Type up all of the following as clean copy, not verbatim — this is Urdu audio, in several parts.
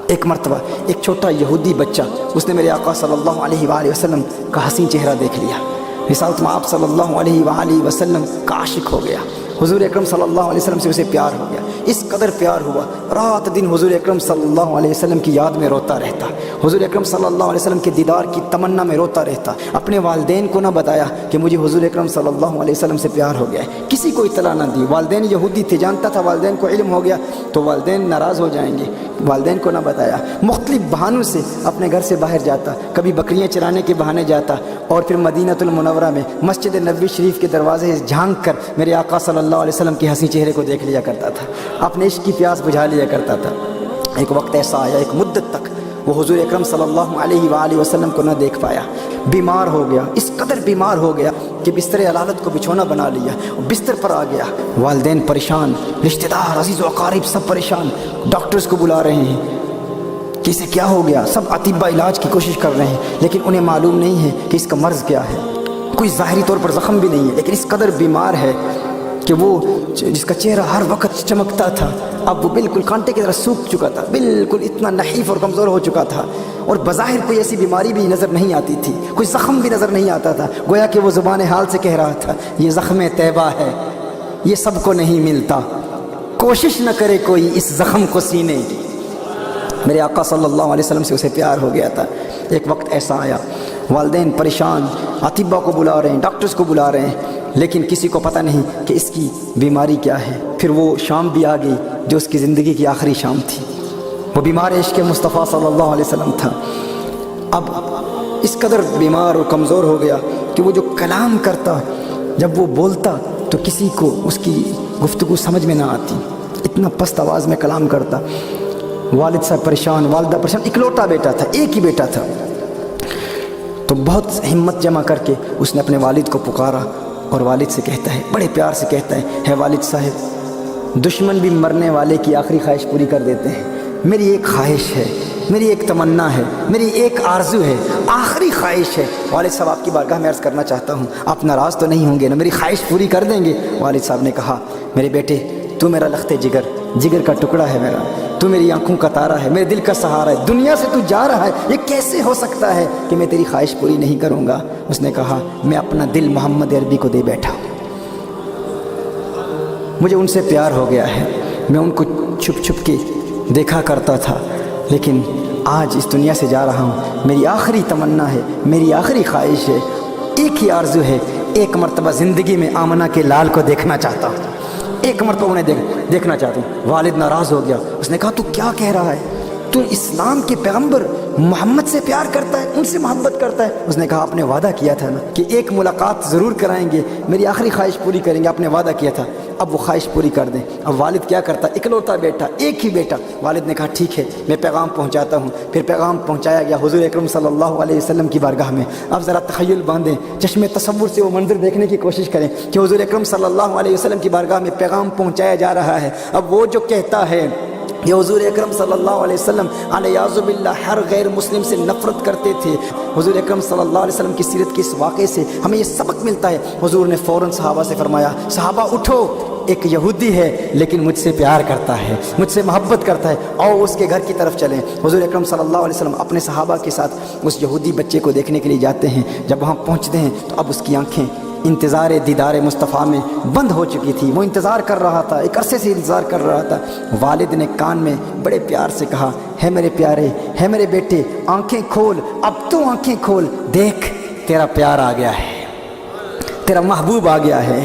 ایک مرتبہ ایک چھوٹا یہودی بچہ اس نے میرے آقا صلی اللہ علیہ وآلہ وسلم کا حسین چہرہ دیکھ لیا، رسالت میں آپ صلی اللہ علیہ وآلہ وسلم کا عاشق ہو گیا، حضور اکرم صلی اللہ علیہ وسلم سے اسے پیار ہو گیا، اس قدر پیار ہوا رات دن حضور اکرم صلی اللہ علیہ وسلم کی یاد میں روتا رہتا، حضور اکرم صلی اللہ علیہ وسلم کے دیدار کی تمنا میں روتا رہتا، اپنے والدین کو نہ بتایا کہ مجھے حضور اکرم صلی اللہ علیہ وسلم سے پیار ہو گیا ہے، کسی کو اطلاع نہ دی، والدین یہودی تھے، جانتا تھا والدین کو علم ہو گیا تو والدین ناراض ہو جائیں گے، والدین کو نہ بتایا، مختلف بہانوں سے اپنے گھر سے باہر جاتا، کبھی بکریاں چرانے کے بہانے جاتا اور پھر مدینہ المنورہ میں مسجد نبوی شریف کے دروازے سے جھانک کر میرے آقا صلی اللہ علیہ وسلم کے حسین چہرے کو دیکھ لیا کرتا تھا، اپنے عشق کی پیاس بجھا لیا کرتا تھا۔ ایک وقت ایسا آیا، ایک مدت تک وہ حضور اکرم صلی اللہ علیہ وآلہ وسلم کو نہ دیکھ پایا، بیمار ہو گیا، اس قدر بیمار ہو گیا کہ بستر علالت کو بچھونا بنا لیا، بستر پر آ گیا، والدین پریشان، رشتہ دار عزیز و اقارب سب پریشان، ڈاکٹرز کو بلا رہے ہیں کہ اسے کیا ہو گیا، سب اطباء علاج کی کوشش کر رہے ہیں لیکن انہیں معلوم نہیں ہے کہ اس کا مرض کیا ہے، کوئی ظاہری طور پر زخم بھی نہیں ہے لیکن اس قدر بیمار ہے کہ وہ جس کا چہرہ ہر وقت چمکتا تھا اب وہ بالکل کانٹے کی طرح سوکھ چکا تھا، بالکل اتنا نحیف اور کمزور ہو چکا تھا، اور بظاہر کوئی ایسی بیماری بھی نظر نہیں آتی تھی، کوئی زخم بھی نظر نہیں آتا تھا، گویا کہ وہ زبان حال سے کہہ رہا تھا یہ زخم طیبہ ہے، یہ سب کو نہیں ملتا، کوشش نہ کرے کوئی اس زخم کو سینے کی۔ میرے آقا صلی اللہ علیہ وسلم سے اسے پیار ہو گیا تھا۔ ایک وقت ایسا آیا، والدین پریشان، اطباء کو بلا رہے ہیں، ڈاکٹرز کو بلا رہے ہیں لیکن کسی کو پتہ نہیں کہ اس کی بیماری کیا ہے۔ پھر وہ شام بھی آ گئی جو اس کی زندگی کی آخری شام تھی، وہ بیمار عشق مصطفیٰ صلی اللہ علیہ وسلم تھا، اب اس قدر بیمار اور کمزور ہو گیا کہ وہ جو کلام کرتا، جب وہ بولتا تو کسی کو اس کی گفتگو سمجھ میں نہ آتی، اتنا پست آواز میں کلام کرتا۔ والد صاحب پریشان، والدہ پریشان، اکلوٹا بیٹا تھا، ایک ہی بیٹا تھا، تو بہت ہمت جمع کر کے اس نے اپنے والد کو پکارا اور والد سے کہتا ہے، بڑے پیار سے کہتا ہے والد صاحب دشمن بھی مرنے والے کی آخری خواہش پوری کر دیتے ہیں، میری ایک خواہش ہے، میری ایک تمنا ہے، میری ایک آرزو ہے، آخری خواہش ہے، والد صاحب آپ کی بارگاہ میں عرض کرنا چاہتا ہوں، آپ ناراض تو نہیں ہوں گے نا، میری خواہش پوری کر دیں گے؟ والد صاحب نے کہا میرے بیٹے تو میرا لخت جگر، جگر کا ٹکڑا ہے میرا، تو میری آنکھوں کا تارا ہے، میرے دل کا سہارا ہے، دنیا سے تو جا رہا ہے، یہ کیسے ہو سکتا ہے کہ میں تیری خواہش پوری نہیں کروں گا؟ اس نے کہا میں اپنا دل محمد عربی کو دے بیٹھا ہوں، مجھے ان سے پیار ہو گیا ہے، میں ان کو چھپ چھپ کے دیکھا کرتا تھا لیکن آج اس دنیا سے جا رہا ہوں، میری آخری تمنا ہے، میری آخری خواہش ہے، ایک ہی آرزو ہے، ایک مرتبہ زندگی میں آمنہ کے لال کو دیکھنا چاہتا ہوں، ایک مرتبہ انہیں دیکھنا چاہتا ہوں۔ والد ناراض ہو گیا، اس نے کہا تو کیا کہہ رہا ہے، تو اسلام کے پیغمبر محمد سے پیار کرتا ہے، ان سے محبت کرتا ہے؟ اس نے کہا آپ نے وعدہ کیا تھا نا کہ ایک ملاقات ضرور کرائیں گے، میری آخری خواہش پوری کریں گے، آپ نے وعدہ کیا تھا، اب وہ خواہش پوری کر دیں۔ اب والد کیا کرتا، اکلوتا بیٹا، ایک ہی بیٹا، والد نے کہا ٹھیک ہے میں پیغام پہنچاتا ہوں۔ پھر پیغام پہنچایا گیا حضور اکرم صلی اللہ علیہ وسلم کی بارگاہ میں۔ اب ذرا تخیل باندھیں، چشم تصور سے وہ منظر دیکھنے کی کوشش کریں کہ حضور اکرم صلی اللہ علیہ وسلم کی بارگاہ میں پیغام پہنچایا جا رہا ہے۔ اب وہ جو کہتا ہے یہ حضور اکرم صلی اللہ علیہ وسلم علیہ باللہ ہر غیر مسلم سے نفرت کرتے تھے، حضور اکرم صلی اللہ علیہ وسلم کی سیرت کے اس واقعے سے ہمیں یہ سبق ملتا ہے۔ حضور نے فوراً صحابہ سے فرمایا صحابہ اٹھو، ایک یہودی ہے لیکن مجھ سے پیار کرتا ہے، مجھ سے محبت کرتا ہے، آؤ اس کے گھر کی طرف چلیں۔ حضور اکرم صلی اللہ علیہ وسلم اپنے صحابہ کے ساتھ اس یہودی بچے کو دیکھنے کے لیے جاتے ہیں، جب وہاں پہنچتے ہیں تو اب اس کی آنکھیں انتظار دیدار مصطفیٰ میں بند ہو چکی تھی، وہ انتظار کر رہا تھا، ایک عرصے سے انتظار کر رہا تھا۔ والد نے کان میں بڑے پیار سے کہا ہے میرے پیارے، ہے میرے بیٹے، آنکھیں کھول، اب تو آنکھیں کھول، دیکھ تیرا پیار آ گیا ہے، تیرا محبوب آ گیا ہے۔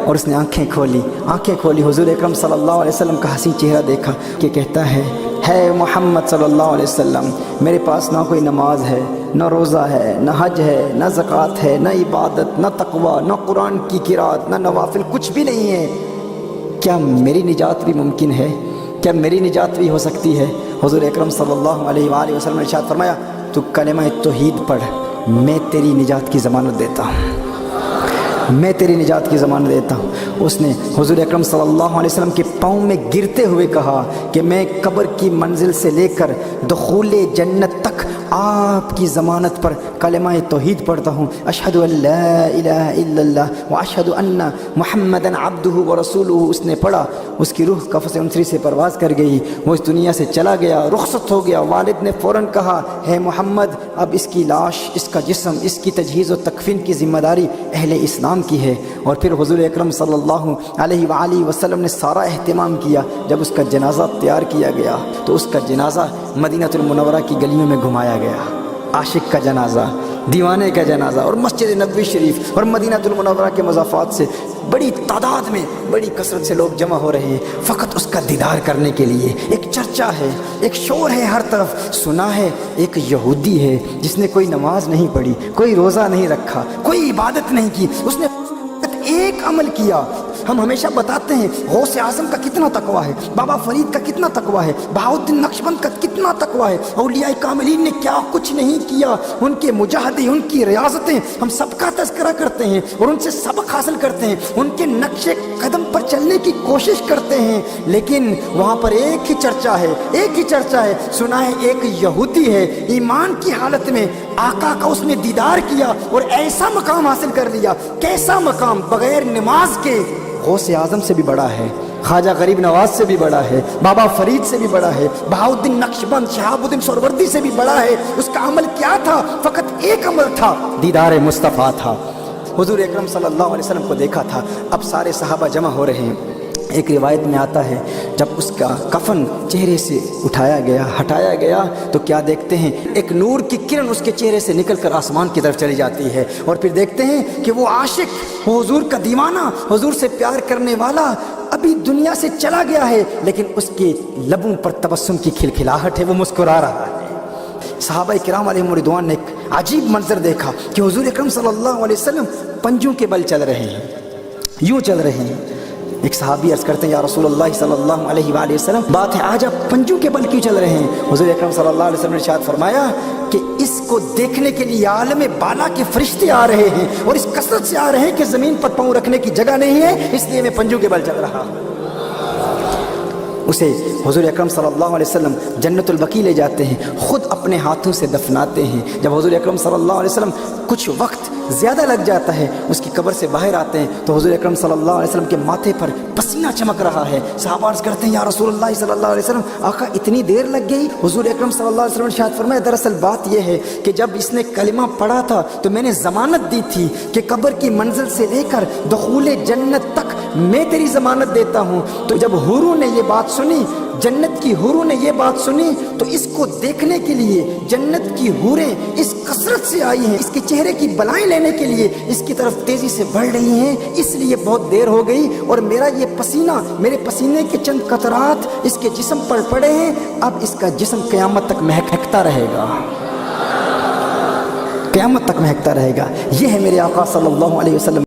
اور اس نے آنکھیں کھولی، حضور اکرم صلی اللہ علیہ وسلم کا حسین چہرہ دیکھا کہ کہتا ہے محمد صلی اللہ علیہ وسلم میرے پاس نہ کوئی نماز ہے، نہ روزہ ہے، نہ حج ہے، نہ زکوٰۃ ہے، نہ عبادت، نہ تقویٰ، نہ قرآن کی قرات، نہ نوافل، کچھ بھی نہیں ہے، کیا میری نجات بھی ممکن ہے؟ کیا میری نجات بھی ہو سکتی ہے؟ حضور اکرم صلی اللہ علیہ وآلہ وسلم نے ارشاد فرمایا تو کلمہ توحید پڑھ، میں تیری نجات کی ضمانت دیتا ہوں، میں تیری نجات کی ضمانت دیتا ہوں۔ اس نے حضور اکرم صلی اللہ علیہ وسلم کے پاؤں میں گرتے ہوئے کہا کہ میں قبر کی منزل سے لے کر دخول جنت تک آپ کی ضمانت پر کلمہ توحید پڑھتا ہوں، اشہد ان لا الہ الا اللہ واشہد ان محمدا عبدہ ورسولہ۔ اس نے پڑھا، اس کی روح قفس انثوی سے پرواز کر گئی، وہ اس دنیا سے چلا گیا، رخصت ہو گیا۔ والد نے فوراً کہا، ہے محمد، اب اس کی لاش، اس کا جسم، اس کی تجہیز و تکفین کی ذمہ داری اہل اسلام کی ہے۔ اور پھر حضور اکرم صلی اللہ علیہ وآلہ وسلم نے سارا اہتمام کیا۔ جب اس کا جنازہ تیار کیا گیا تو اس کا جنازہ مدینہ المنورہ کی گلیوں میں گھمایا گیا۔ عاشق کا جنازہ، دیوانے کا جنازہ، اور مسجد نبوی شریف اور مدینہ المنورہ کے مضافات سے بڑی تعداد میں، بڑی کثرت سے لوگ جمع ہو رہے ہیں فقط اس کا دیدار کرنے کے لیے۔ ایک چرچا ہے، ایک شور ہے ہر طرف، سنا ہے ایک یہودی ہے جس نے کوئی نماز نہیں پڑھی، کوئی روزہ نہیں رکھا، کوئی عبادت نہیں کی، اس نے ایک عمل کیا۔ ہم ہمیشہ بتاتے ہیں غوث اعظم کا کتنا تقویٰ ہے، بابا فرید کا کتنا تقویٰ ہے، بہاؤالدین نقشبند کا کتنا تقویٰ ہے، اولیاء کاملین نے کیا کچھ نہیں کیا، ان کے مجاہدے، ان کی ریاضتیں، ہم سب کا تذکرہ کرتے ہیں اور ان سے سبق حاصل کرتے ہیں، ان کے نقش قدم پر چلنے کی کوشش کرتے ہیں، لیکن وہاں پر ایک ہی چرچا ہے، ایک ہی چرچا ہے، سنا ہے ایک یہودی ہے، ایمان کی حالت میں آقا کا اس نے دیدار کیا اور ایسا مقام حاصل کر لیا۔ کیسا مقام؟ بغیر نماز کے غوث اعظم سے بھی بڑا ہے، خواجہ غریب نواز سے بھی بڑا ہے، بابا فرید سے بھی بڑا ہے، بہاؤالدین نقشبند، شہاب الدین سہروردی سے بھی بڑا ہے۔ اس کا عمل کیا تھا؟ فقط ایک عمل تھا، دیدار مصطفیٰ تھا۔ حضور اکرم صلی اللہ علیہ وسلم کو دیکھا تھا، اب سارے صحابہ جمع ہو رہے ہیں۔ ایک روایت میں آتا ہے جب اس کا کفن چہرے سے اٹھایا گیا، ہٹایا گیا تو کیا دیکھتے ہیں؟ ایک نور کی کرن اس کے چہرے سے نکل کر آسمان کی طرف چلی جاتی ہے، اور پھر دیکھتے ہیں کہ وہ عاشق، وہ حضور کا دیوانہ، حضور سے پیار کرنے والا ابھی دنیا سے چلا گیا ہے، لیکن اس کے لبوں پر تبسم کی کھلکھلاہٹ ہے، وہ مسکرا رہا ہے۔ صحابہ کرام علیہم رضوان نے ایک عجیب منظر دیکھا کہ حضور اکرم صلی اللہ علیہ وسلم پنجوں کے بل چل رہے ہیں، یوں چل رہے ہیں۔ ایک صحابی عرض کرتے ہیں، یا رسول اللہ صلی اللہ علیہ وآلہ وسلم، بات ہے آج آپ پنجوں کے بل کیوں چل رہے ہیں؟ حضور اکرم صلی اللہ علیہ وسلم نے ارشاد فرمایا کہ اس کو دیکھنے کے لیے عالم بالا کے فرشتے آ رہے ہیں اور اس کثرت سے آ رہے ہیں کہ زمین پر پاؤں رکھنے کی جگہ نہیں ہے، اس لیے میں پنجوں کے بل چل رہا ہوں۔ اسے حضور اکرم صلی اللہ علیہ وسلم جنت البقیع لے جاتے ہیں، خود اپنے ہاتھوں سے دفناتے ہیں۔ جب حضور اکرم صلی اللہ علیہ وسلم کچھ وقت زیادہ لگ جاتا ہے، اس کی قبر سے باہر آتے ہیں تو حضور اکرم صلی اللہ علیہ وسلم کے ماتھے پر پسینہ چمک رہا ہے۔ صحابہ عرض کرتے ہیں، یا رسول اللہ صلی اللہ علیہ وسلم، آقا اتنی دیر لگ گئی؟ حضور اکرم صلی اللہ علیہ وسلم نے ارشاد فرمایا، دراصل بات یہ ہے کہ جب اس نے کلمہ پڑھا تھا تو میں نے ضمانت دی تھی کہ قبر کی منزل سے لے کر دخول جنت تک میں تیری ضمانت دیتا ہوں۔ تو جب حوروں نے یہ بات سنی، جنت کی حوروں نے یہ بات سنی، تو اس کو دیکھنے کے لیے جنت کی حوریں اس کثرت سے آئی ہیں، اس کے چہرے کی بلائیں لینے کے لیے اس کی طرف تیزی سے بڑھ رہی ہیں، اس لیے بہت دیر ہو گئی اور میرا یہ پسینہ، میرے پسینے کے چند قطرات اس کے جسم پر پڑے ہیں، اب اس کا جسم قیامت تک مہکتا رہے گا، قیامت تک مہکتا رہے گا۔ یہ ہے میرے آقا صلی اللہ علیہ وسلم